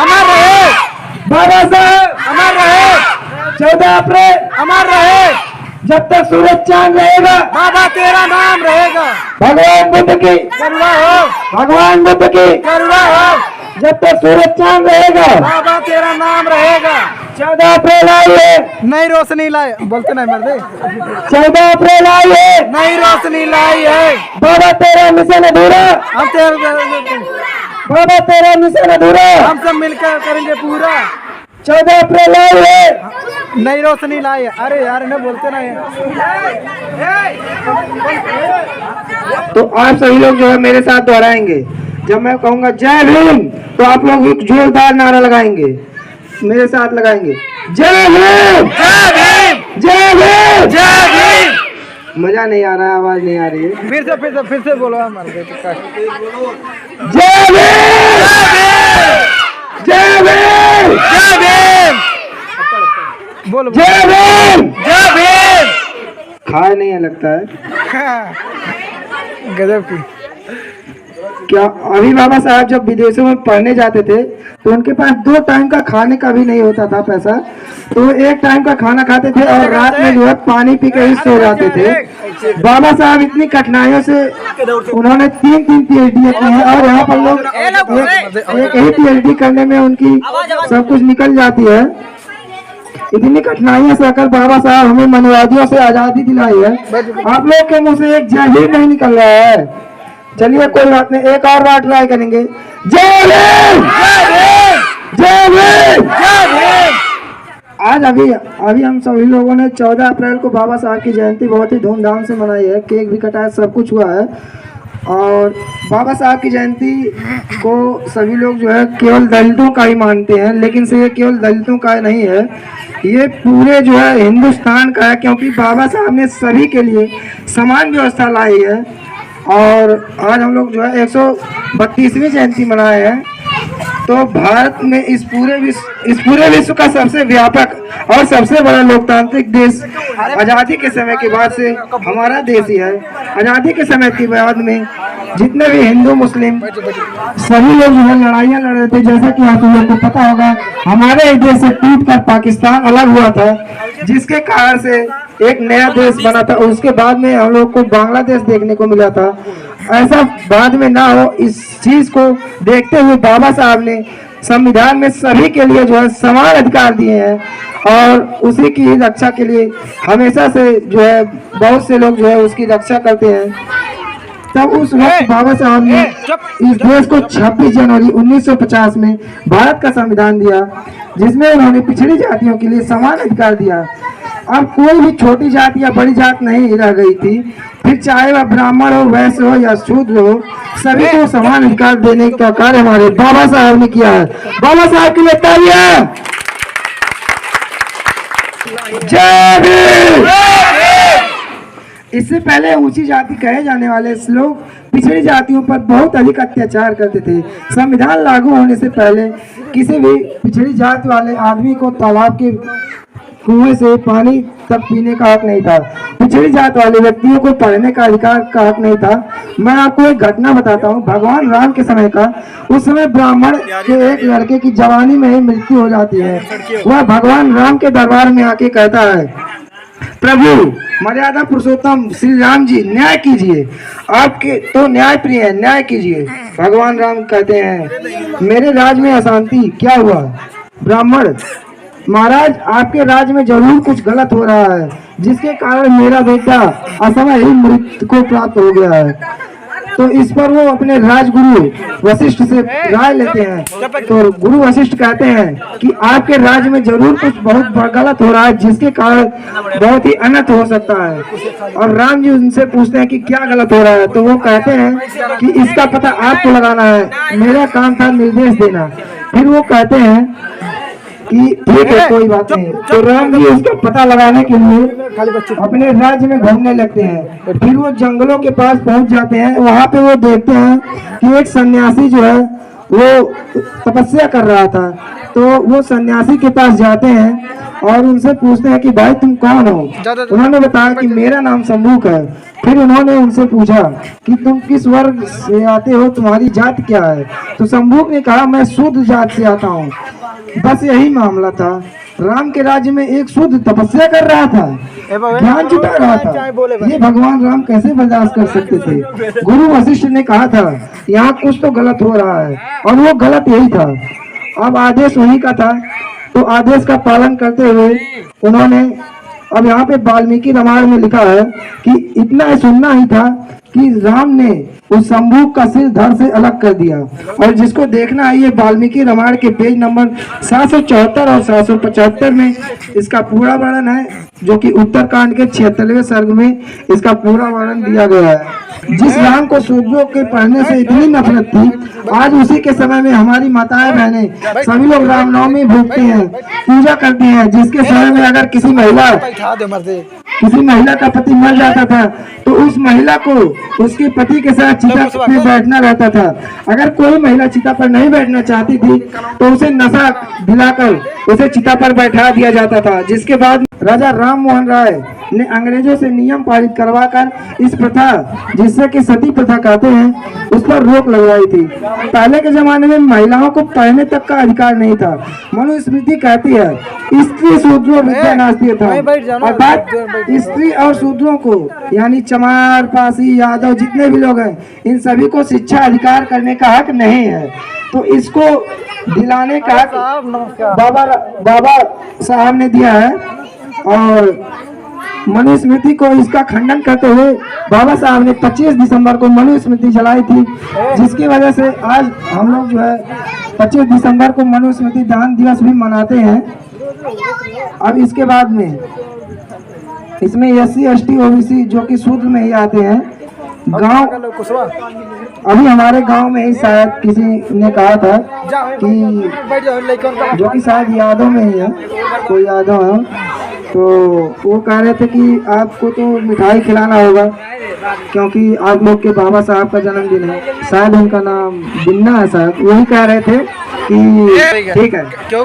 अमर रहे, बाबा साहब अमर रहे, 14 अप्रैल अमर रहे, जब तक सूरज चांद रहेगा बाबा तेरा नाम रहेगा। भगवान बुद्ध की, करुणा हो, भगवान बुद्ध की, करुणा हो, जब तक सूरज चांद रहेगा बाबा तेरा नाम रहेगा। 14 अप्रैल आइए, नई रोशनी लाए, बोलते नहीं मर्दे, 14 अप्रैल आइए, नई रोशनी लाई है। बाबा तेरा मिशन अधूरा, हम तेरे, बाबा तेरा मिशन अधूरा, हम सब मिलकर करेंगे पूरा। 14 अप्रैल आइए, नई रोशनी लाई है। अरे यार इन्हें बोलते नहीं। तो आप सभी लोग जो है मेरे साथ दोहराएंगे। जब मैं कहूंगा जय भीम तो आप लोग एक जोरदार नारा लगाएंगे, मेरे साथ लगाएंगे, जय भीम, जय भीम, जय भीम, जय भीम। मजा नहीं आ रहा है, आवाज नहीं आ रही है। फिर से बोलो हमारे। जय भीम, जय भीम, जय भीम, बोलो जय भीम। जय भीम। खाए नहीं है लगता है। गजब की। क्या अभी बाबा साहब जब विदेशों में पढ़ने जाते थे तो उनके पास 2 टाइम का खाने का भी नहीं होता था पैसा, तो 1 टाइम का खाना खाते थे और रात में जो है पानी पी के ही सो जाते थे। बाबा साहब इतनी कठिनाइयों से उन्होंने 3 PhD की है और यहाँ पर लोग एक ही PhD करने में उनकी सब कुछ निकल जाती है। इतनी कठिनाइयां सहकर बाबा साहब हमें मनवादियों से आजादी दिलाई है। आप लोग के मुंह से एक जय भीम नहीं निकल रहा है। चलिए कोई बात नहीं, एक और बार ट्राई करेंगे, जय भीम, जय भीम, जय भीम। आज अभी हम सभी लोगों ने 14 अप्रैल को बाबा साहब की जयंती बहुत ही धूमधाम से मनाई है, केक भी कटाया, सब कुछ हुआ है। और बाबा साहब की जयंती को सभी लोग जो है केवल दलितों का ही मानते हैं, लेकिन से ये केवल दलितों का नहीं है, ये पूरे जो है हिंदुस्तान का है, क्योंकि बाबा साहब ने सभी के लिए समान व्यवस्था लाई है। और आज हम लोग जो है 132वीं जयंती मनाए हैं। तो भारत में इस पूरे विश्व का सबसे व्यापक और सबसे बड़ा लोकतांत्रिक देश आज़ादी के समय के बाद से हमारा देश ही है। आज़ादी के समय के बाद में जितने भी हिंदू मुस्लिम सभी लोग जो है लड़ाइयाँ लड़ रहे थे, जैसा कि आप लोगों को पता होगा हमारे देश से टूट कर पाकिस्तान अलग हुआ था, जिसके कारण से एक नया देश बना था। उसके बाद में हम लोग को बांग्लादेश देखने को मिला था। ऐसा बाद में ना हो, इस चीज को देखते हुए बाबा साहब ने संविधान में सभी के लिए जो है समान अधिकार दिए हैं और उसी की रक्षा के लिए हमेशा से जो है बहुत से लोग जो है उसकी रक्षा करते हैं। तब उस वक्त बाबा साहब ने इस देश को 26 जनवरी 1950 में भारत का संविधान दिया, जिसमें उन्होंने पिछड़ी जातियों के लिए समान अधिकार दिया। अब कोई भी छोटी जात या बड़ी जात नहीं रह गई थी, फिर चाहे वह ब्राह्मण हो, वैश्य हो या शूद्र हो, सभी को समान अधिकार देने का कार्य हमारे बाबा साहब ने किया है। बाबा साहब के लिए तालियां। जय भीम। इससे पहले ऊंची जाति कहे जाने वाले लोग पिछड़ी जातियों पर बहुत अधिक अत्याचार करते थे। संविधान लागू होने से पहले किसी भी पिछड़ी जाति वाले आदमी को तालाब के कुएं से पानी तक पीने का हक नहीं था। पिछड़ी जात वाले व्यक्तियों को पढ़ने का अधिकार का हक नहीं था। मैं आपको एक घटना बताता हूँ, भगवान राम के समय का। उस समय ब्राह्मण के एक लड़के की जवानी में ही मृत्यु हो जाती है। वह भगवान राम के दरबार में आके कहता है, प्रभु मर्यादा पुरुषोत्तम श्री राम जी न्याय कीजिए, आपके तो न्याय प्रिय है, न्याय कीजिए। भगवान राम कहते हैं, मेरे राज में अशांति क्या हुआ? ब्राह्मण, महाराज आपके राज्य में जरूर कुछ गलत हो रहा है, जिसके कारण मेरा बेटा असमय ही मृत्यु को प्राप्त हो गया है। तो इस पर वो अपने राजगुरु वशिष्ठ से राय लेते हैं। तो गुरु वशिष्ठ कहते हैं कि आपके राज्य में जरूर कुछ बहुत गलत हो रहा है, जिसके कारण बहुत ही अनर्थ हो सकता है। और राम जी उनसे पूछते हैं कि क्या गलत हो रहा है, तो वो कहते हैं कि इसका पता आपको लगाना है, मेरा काम था निर्देश देना। फिर वो कहते हैं कि ठीक है कोई बात नहीं। तो राम जी उसका पता लगाने के लिए अपने राज्य में घूमने लगते हैं। फिर वो जंगलों के पास पहुंच जाते हैं। वहां पे वो देखते हैं कि एक सन्यासी जो है वो तपस्या कर रहा था। तो वो सन्यासी के पास जाते हैं और उनसे पूछते हैं कि भाई तुम कौन हो। उन्होंने बताया कि मेरा नाम शंभूक है। फिर उन्होंने उनसे पूछा कि तुम किस वर्ग से आते हो, तुम्हारी जात क्या है। तो शंभूक ने कहा मैं शूद्र जात से आता हूँ। बस यही मामला था। राम के राज्य में एक शूद्र तपस्या कर रहा था, ज्ञान जुटा रहा था। ये भगवान राम कैसे बर्दाश्त कर सकते थे। गुरु वशिष्ठ ने कहा था यहाँ कुछ तो गलत हो रहा है, और वो गलत यही था। अब आदेश उन्हीं का था, तो आदेश का पालन करते हुए उन्होंने, अब यहाँ पे वाल्मीकि रामायण में लिखा है कि इतना सुनना ही था कि राम ने उस शंभूक का सिर धड़ से अलग कर दिया। और जिसको देखना है ये वाल्मीकि रामायण के पेज नंबर 774 और 775 में इसका पूरा वर्णन है, जो कि उत्तरकांड के 76वें सर्ग में इसका पूरा वर्णन दिया गया है। जिस राम को सूर्यों के पढ़ने से इतनी नफरत थी, आज उसी के समय में हमारी माताएं बहनें सभी लोग रामनवमी भूखते हैं, पूजा करते हैं। जिसके समय में अगर किसी महिला का पति मर जाता था तो उस महिला को उसके पति के साथ चिता पे बैठना रहता था। अगर कोई महिला चिता पर नहीं बैठना चाहती थी तो उसे नशा दिलाकर उसे चिता पर बैठा दिया जाता था। जिसके बाद राजा राम मोहन राय ने अंग्रेजों से नियम पारित करवाकर इस प्रथा, जिससे कि सती प्रथा कहते हैं, उस पर रोक लगवाई थी। पहले के जमाने में महिलाओं को पढ़ने तक का अधिकार नहीं था। मनुस्मृति कहती है स्त्री शूद्रो विद्या नास्ती था, अर्थात स्त्री और शूद्रों को यानी चमार, पासी, यादव जितने भी लोग हैं, इन सभी को शिक्षा अधिकार करने का हक नहीं है। तो इसको दिलाने का हक बाबा साहब ने दिया है। और मनुस्मृति को इसका खंडन करते हुए बाबा साहब ने 25 दिसंबर को मनुस्मृति जलाई थी, जिसकी वजह से आज हम लोग जो है 25 दिसंबर को मनुस्मृति दान दिवस भी मनाते हैं। अब इसके बाद में इसमें SC ST OBC जो कि शूद्र में ही आते हैं। गांव अभी हमारे गांव में ही शायद किसी ने कहा था कि जो कि शायद यादव में ही है, कोई यादव है, तो वो कह रहे थे कि आपको तो मिठाई खिलाना होगा क्योंकि आप लोग के बाबा साहब का जन्मदिन है। शायद उनका नाम बिन्ना है, शायद वही कह रहे थे कि ठीक है। तो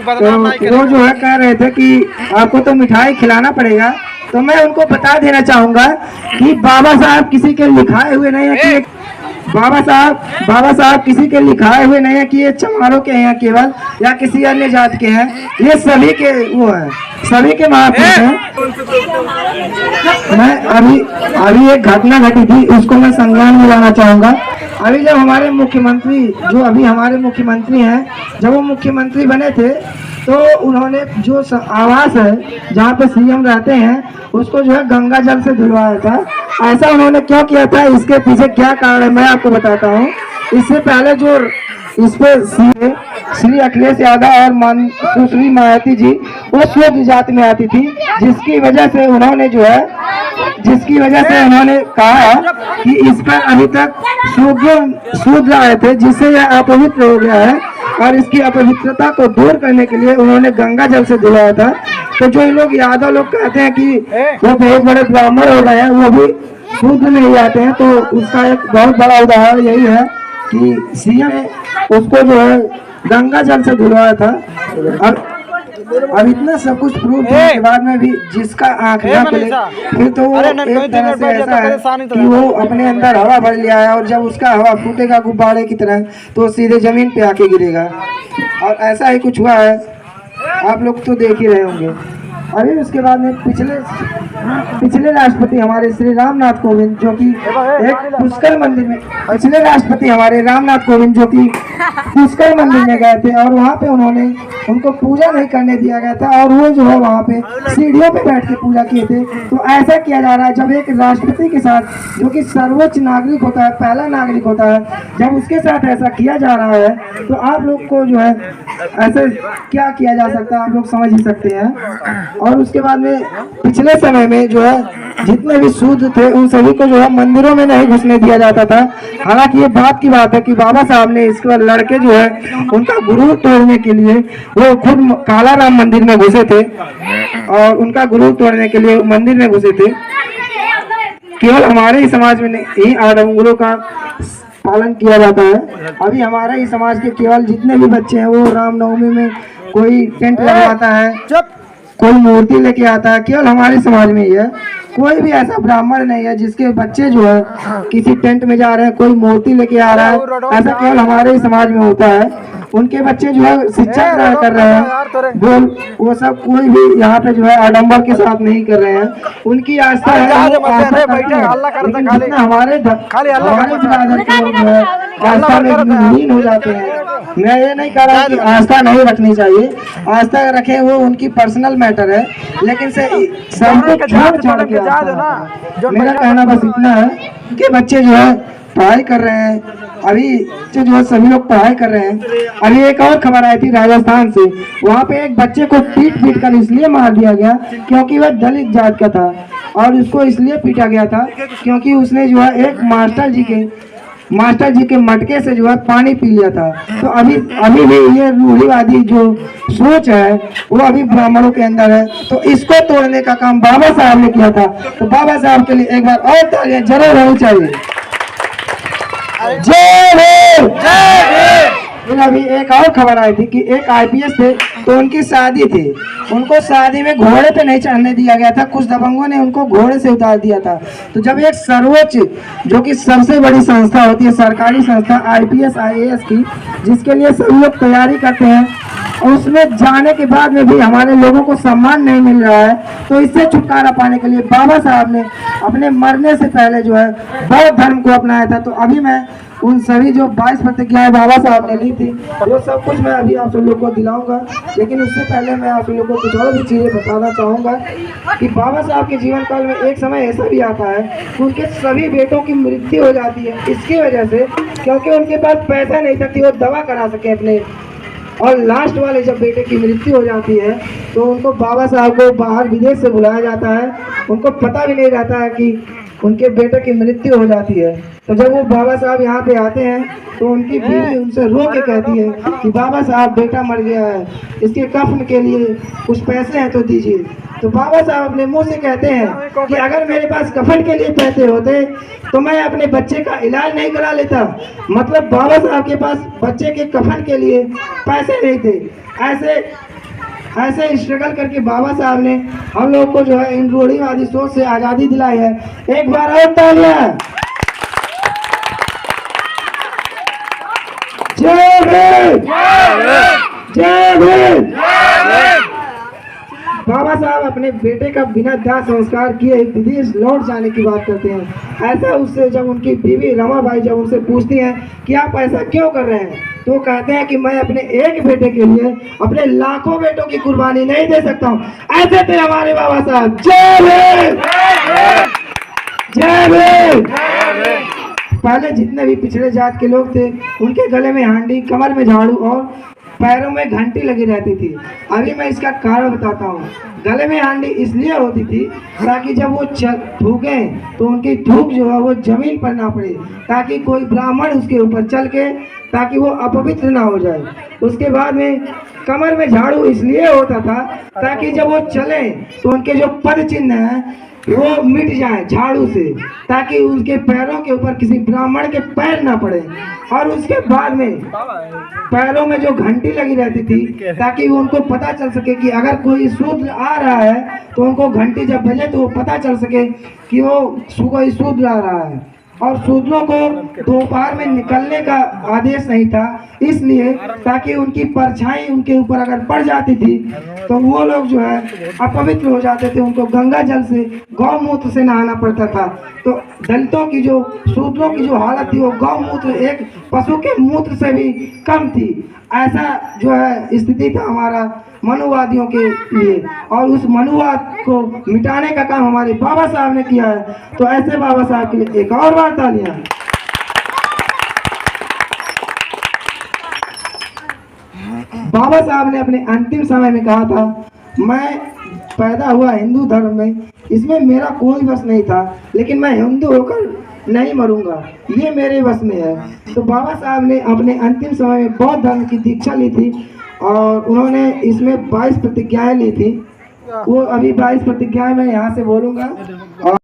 वो जो है कह रहे थे कि आपको तो मिठाई खिलाना पड़ेगा। तो मैं उनको बता देना चाहूंगा कि बाबा साहब किसी के लिखाए हुए नहीं है कि बाबा साहब किसी के लिखाए हुए नहीं है कि ये चमारों के हैं केवल या किसी अन्य जात के हैं। ये सभी के वो है, सभी के महापुरुष हैं। मैं अभी एक घटना घटी थी, उसको मैं संज्ञान में लाना चाहूंगा। अभी जब हमारे मुख्यमंत्री, जो अभी हमारे मुख्यमंत्री हैं, जब वो मुख्यमंत्री बने थे तो उन्होंने जो आवास है जहाँ पे CM रहते हैं उसको जो है गंगा जल से धुलवाया था। ऐसा उन्होंने क्यों किया था, इसके पीछे क्या कारण है, मैं आपको बताता हूँ। इससे पहले जो इस पे श्री अखिलेश यादव और सुश्री मायावती जी वो शूद्र जात में आती थी, जिसकी वजह से उन्होंने कहा कि इस पर अभी तक शूद्र आए थे, जिससे यह अपवित्र हो गया है। और इसकी अपवित्रता को दूर करने के लिए उन्होंने गंगा जल से धुलाया था। तो जो लोग यादव लोग कहते हैं कि वो बहुत बड़े ब्राह्मण हो गए हैं, वो भी शूद्र में ही आते हैं। तो उसका एक बहुत बड़ा उदाहरण यही है कि CM उसको जो है गंगा जल से धुलवाया था। अब इतना सब कुछ प्रूफ होने के बाद में भी जिसका आँख ना खुले, फिर तो वो एक तरह से ऐसा है कि वो अपने अंदर हवा भर लिया है, और जब उसका हवा फूटेगा गुब्बारे की तरह तो सीधे जमीन पे आके गिरेगा। और ऐसा ही कुछ हुआ है, आप लोग तो देख ही रहे होंगे। अभी उसके बाद में पिछले राष्ट्रपति हमारे श्री रामनाथ कोविंद, जो कि एक पुष्कर मंदिर में, पिछले राष्ट्रपति हमारे रामनाथ कोविंद जो कि पुष्कर मंदिर में गए थे और वहाँ पे उनको पूजा नहीं करने दिया गया था, और वो जो है वहाँ पे सीढ़ियों पे बैठ के पूजा किए थे। तो ऐसा किया जा रहा है जब एक राष्ट्रपति के साथ, जो कि सर्वोच्च नागरिक होता है, पहला नागरिक होता है, जब उसके साथ ऐसा किया जा रहा है तो आप लोग को जो है ऐसे क्या किया जा सकता है, आप लोग समझ ही सकते हैं। और उसके बाद में पिछले समय में जो है जितने भी शूद्र थे उन सभी को जो है मंदिरों में नहीं घुसने दिया जाता था। हालांकि ये बात की बात है कि बाबा साहब ने इसके बाद लड़के जो है उनका गुरूर तोड़ने के लिए वो खुद काला राम मंदिर में घुसे थे, और उनका गुरूर तोड़ने के लिए मंदिर में घुसे थे। केवल हमारे ही समाज में नहीं, 8 अंगुलों का पालन किया जाता है। अभी हमारे ही समाज के केवल जितने भी बच्चे हैं वो रामनवमी में कोई टेंट लगवाता है, कोई मूर्ति लेके आता है, केवल हमारे समाज में ही है। कोई भी ऐसा ब्राह्मण नहीं है जिसके बच्चे जो है किसी टेंट में जा रहे हैं, कोई मूर्ति लेके आ रहा है, ऐसा केवल हमारे ही समाज में होता है। उनके बच्चे जो है शिक्षा ग्रहण कर रहे हैं, वो सब कोई भी यहाँ पे जो है आडंबर के साथ नहीं कर रहे हैं। उनकी आस्था है, लेकिन जितना हमारे बिरादर के लोग जो है आस्था में लीन हो जाते हैं। मैं ये नहीं कह रहा कि आस्था नहीं रखनी चाहिए, आस्था रखें, वो उनकी पर्सनल मैटर है, लेकिन से सबको छोड़ छोड़ के मेरा कहना बस इतना है कि बच्चे जो है पढ़ाई कर रहे हैं, अभी जो है सभी लोग पढ़ाई कर रहे हैं। अभी एक और खबर आई थी राजस्थान से, वहाँ पे एक बच्चे को पीट कर इसलिए मार दिया गया क्योंकि वह दलित जात का था, और उसको इसलिए पीटा गया था क्योंकि उसने जो है एक मास्टर जी के मटके से जो है पानी पी लिया था। तो अभी भी ये रूढ़िवादी जो सोच है वो अभी ब्राह्मणों के अंदर है, तो इसको तोड़ने का काम बाबा साहब ने किया था। तो बाबा साहब के लिए एक बार और तालियां जरूर होनी चाहिए। जय भीम, जय भीम। फिर अभी एक और खबर आई थी कि एक आईपीएस थे, तो उनकी शादी थी, उनको शादी में घोड़े पे नहीं चढ़ने दिया गया था, कुछ दबंगों ने उनको घोड़े से उतार दिया था। तो जब एक सर्वोच्च जो कि सबसे बड़ी संस्था होती है, सरकारी संस्था आईपीएस आईएएस की, जिसके लिए सभी लोग तैयारी करते हैं, उसमें जाने के बाद में भी हमारे लोगों को सम्मान नहीं मिल रहा है, तो इससे छुटकारा पाने के लिए बाबा साहब ने अपने मरने से पहले जो है बौद्ध धर्म को अपनाया था। तो अभी मैं उन सभी जो 22 प्रतिज्ञाएं बाबा साहब ने ली थी, वो सब कुछ मैं अभी आप सब लोग को दिलाऊंगा, लेकिन उससे पहले मैं आप लोगों को कुछ और भी चीज़ें बताना चाहूँगा कि बाबा साहब के जीवन काल में एक समय ऐसा भी आता है कि उनके सभी बेटों की मृत्यु हो जाती है, इसकी वजह से क्योंकि उनके पास पैसा नहीं था कि वो दवा करा सके अपने। और लास्ट वाले जब बेटे की मृत्यु हो जाती है तो उनको बाबा साहब को बाहर विदेश से बुलाया जाता है, उनको पता भी नहीं रहता है कि उनके बेटे की मृत्यु हो जाती है। तो जब वो बाबा साहब यहाँ पे आते हैं तो उनकी बीवी उनसे रो के कहती है कि बाबा साहब बेटा मर गया है, इसके कफन के लिए कुछ पैसे हैं तो दीजिए। तो बाबा साहब अपने मुंह से कहते हैं कि अगर मेरे पास कफन के लिए पैसे होते तो मैं अपने बच्चे का इलाज नहीं करा लेता। मतलब बाबा साहब के पास बच्चे के कफन के लिए पैसे नहीं थे। ऐसे स्ट्रगल करके बाबा साहब ने हम लोग को जो है इन रूढ़िवादी सोच से आज़ादी दिलाई है। एक बार और तालियां। जय भीम, जय भीम। बाबा साहब अपने बेटे का बिना दाह संस्कार किए विदेश लौट जाने की बात करते हैं। ऐसा उससे जब उनकी बीवी रमाबाई जब उनसे पूछती हैं कि आप ऐसा क्यों कर रहे हैं, तो कहते हैं कि मैं अपने एक बेटे के लिए अपने लाखों बेटों की कुर्बानी नहीं दे सकता हूँ। ऐसे थे हमारे बाबा साहब। जय भीम, जय भीम। पहले जितने भी पिछड़े जात के लोग थे उनके गले में हांडी, कमर में झाड़ू और पैरों में घंटी लगी रहती थी। अभी मैं इसका कारण बताता हूँ। गले में हांडी इसलिए होती थी ताकि जब वो थूके तो उनकी थूक जो है वो जमीन पर ना पड़े, ताकि कोई ब्राह्मण उसके ऊपर चल के ताकि वो अपवित्र ना हो जाए। उसके बाद में कमर में झाड़ू इसलिए होता था ताकि जब वो चले तो उनके जो पद चिन्ह हैं वो मिट जाए झाड़ू से, ताकि उनके पैरों के ऊपर किसी ब्राह्मण के पैर ना पड़े। और उसके बाद में पैरों में जो घंटी लगी रहती थी ताकि वो उनको पता चल सके कि अगर कोई शूद्र आ रहा है तो उनको घंटी जब बजे तो वो पता चल सके कि वो कोई शूद्र आ रहा है। और शूद्रों को दोपहर में निकलने का आदेश नहीं था, इसलिए ताकि उनकी परछाई उनके ऊपर अगर पड़ जाती थी तो वो लोग जो है अपवित्र हो जाते थे। उनको गंगा जल से गौमूत्र से नहाना पड़ता था। तो दलितों की जो शूद्रों की जो हालत थी वो गौमूत्र एक पशु के मूत्र से भी कम थी। ऐसा जो है स्थिति था हमारा मनुवादियों के लिए, और उस मनुवाद को मिटाने का काम हमारे बाबा साहब ने किया है। तो ऐसे बाबा साहब के लिए एक और बार तालियां। बाबा साहब ने अपने अंतिम समय में कहा था, मैं पैदा हुआ हिंदू धर्म में, इसमें मेरा कोई बस नहीं था, लेकिन मैं हिंदू होकर नहीं मरूंगा, ये मेरे बस में है। तो बाबा साहब ने अपने अंतिम समय में बौद्ध धर्म की दीक्षा ली थी और उन्होंने इसमें 22 प्रतिज्ञाएं ली थी। वो अभी 22 प्रतिज्ञाएं मैं यहाँ से बोलूँगा।